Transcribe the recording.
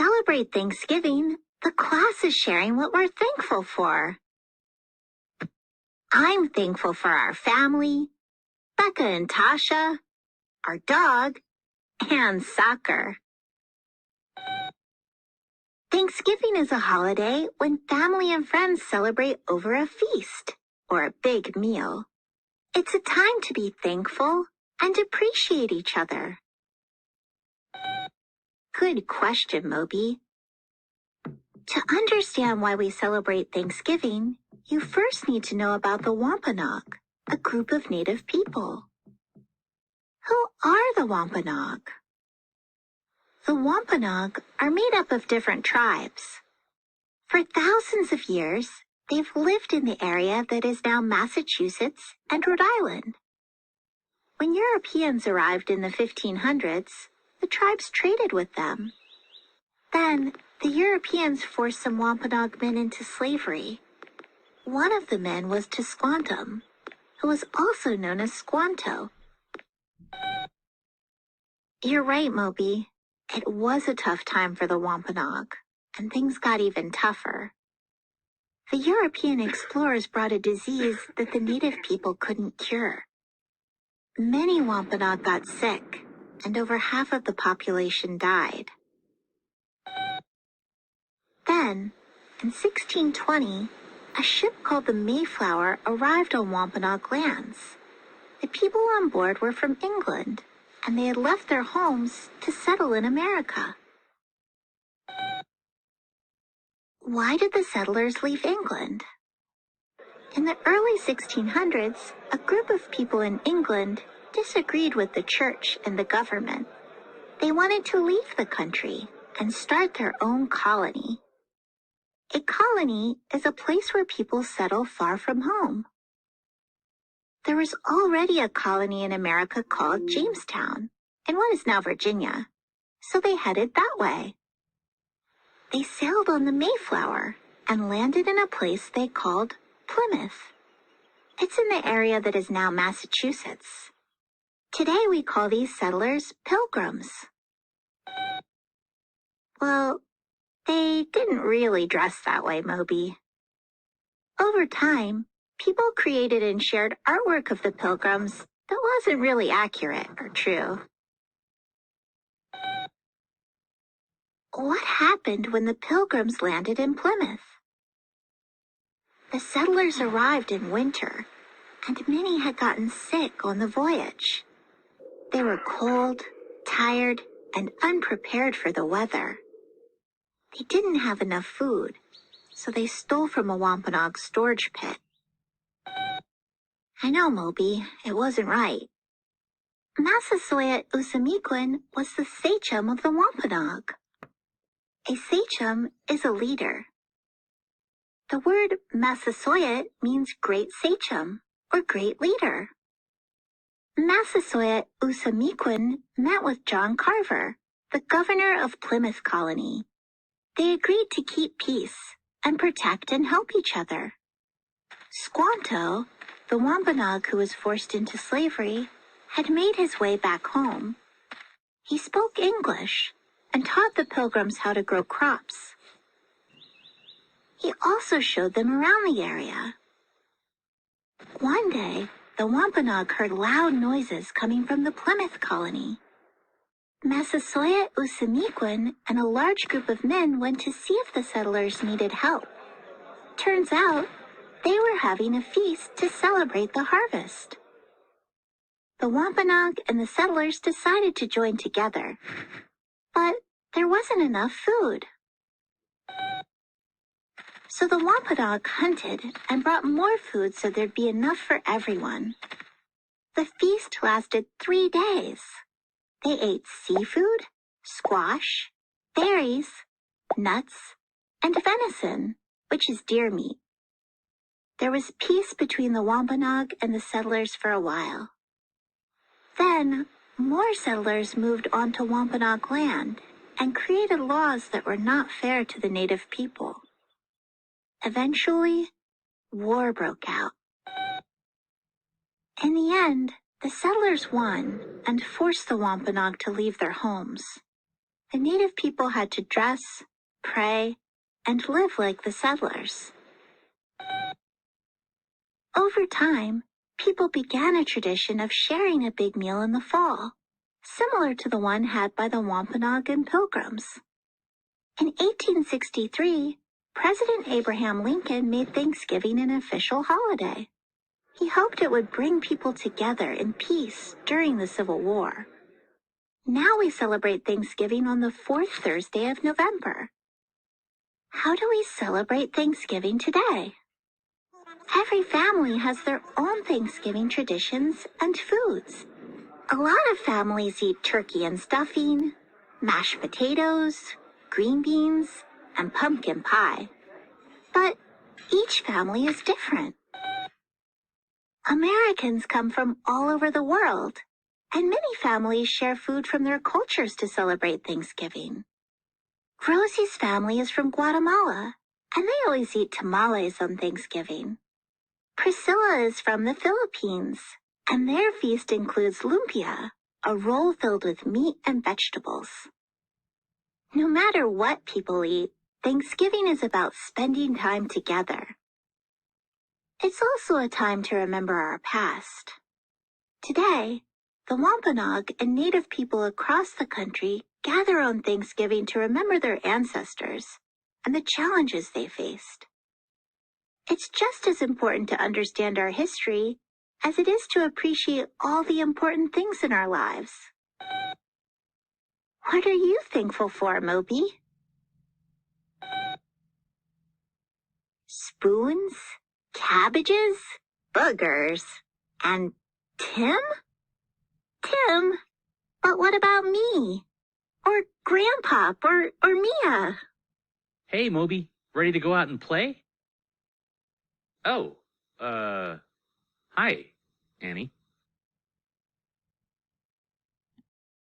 celebrate Thanksgiving, the class is sharing what we're thankful for. I'm thankful for our family, Becca and Tasha, our dog, and soccer. Thanksgiving is a holiday when family and friends celebrate over a feast or a big meal. It's a time to be thankful and appreciate each other. Good question, Moby. To understand why we celebrate Thanksgiving, you first need to know about the Wampanoag, a group of native people. Who are the Wampanoag? The Wampanoag are made up of different tribes. For thousands of years, they've lived in the area that is now Massachusetts and Rhode Island. When Europeans arrived in the 1500s, the tribes traded with them. Then, the Europeans forced some Wampanoag men into slavery. One of the men was Tisquantum, who was also known as Squanto. You're right, Moby. It was a tough time for the Wampanoag, and things got even tougher. The European explorers brought a disease that the native people couldn't cure. Many Wampanoag got sick, and over half of the population died. Then, in 1620, a ship called the Mayflower arrived on Wampanoag lands. The people on board were from England, and they had left their homes to settle in America. Why did the settlers leave England? In the early 1600s, a group of people in England disagreed with the church and the government. They wanted to leave the country and start their own colony. A colony is a place where people settle far from home. There was already a colony in America called Jamestown, in what is now Virginia, so they headed that way. They sailed on the Mayflower and landed in a place they called Plymouth. It's in the area that is now Massachusetts. Today we call these settlers Pilgrims. Well, they didn't really dress that way, Moby. Over time, people created and shared artwork of the Pilgrims that wasn't really accurate or true. What happened when the Pilgrims landed in Plymouth? The settlers arrived in winter, and many had gotten sick on the voyage. They were cold, tired, and unprepared for the weather. They didn't have enough food, so they stole from a Wampanoag storage pit. I know, Moby, it wasn't right. Massasoit Usamiquin was the sachem of the Wampanoag. A sachem is a leader. The word Massasoit means great sachem, or great leader. Massasoit Usamiquin met with John Carver, the governor of Plymouth Colony. They agreed to keep peace and protect and help each other. Squanto, the Wampanoag who was forced into slavery, had made his way back home. He spoke English and taught the Pilgrims how to grow crops. He also showed them around the area. One day, the Wampanoag heard loud noises coming from the Plymouth colony. Massasoit Usamiquin and a large group of men went to see if the settlers needed help. Turns out, they were having a feast to celebrate the harvest. The Wampanoag and the settlers decided to join together, but there wasn't enough food. So the Wampanoag hunted and brought more food so there'd be enough for everyone. The feast lasted 3 days. They ate seafood, squash, berries, nuts, and venison, which is deer meat. There was peace between the Wampanoag and the settlers for a while. Then, more settlers moved onto Wampanoag land and created laws that were not fair to the native people. Eventually, war broke out. In the end, the settlers won and forced the Wampanoag to leave their homes. the native people had to dress, pray, and live like the settlers. Over time, people began a tradition of sharing a big meal in the fall, similar to the one had by the Wampanoag and Pilgrims. In 1863, President Abraham Lincoln made Thanksgiving an official holiday. He hoped it would bring people together in peace during the Civil War. Now we celebrate Thanksgiving on the fourth Thursday of November. How do we celebrate Thanksgiving today? Every family has their own Thanksgiving traditions and foods. A lot of families eat turkey and stuffing, mashed potatoes, green beans, and pumpkin pie. But each family is different. Americans come from all over the world, and many families share food from their cultures to celebrate Thanksgiving. Rosie's family is from Guatemala, and they always eat tamales on Thanksgiving. Priscilla is from the Philippines, and their feast includes lumpia, a roll filled with meat and vegetables. No matter what people eat, Thanksgiving is about spending time together. It's also a time to remember our past. Today, the Wampanoag and Native people across the country gather on Thanksgiving to remember their ancestors and the challenges they faced. It's just as important to understand our history as it is to appreciate all the important things in our lives. What are you thankful for, Moby? Spoons, cabbages, boogers, and Tim? Tim? But what about me? Or Grandpop, or Mia? Hey, Moby, ready to go out and play? Oh, hi, Annie.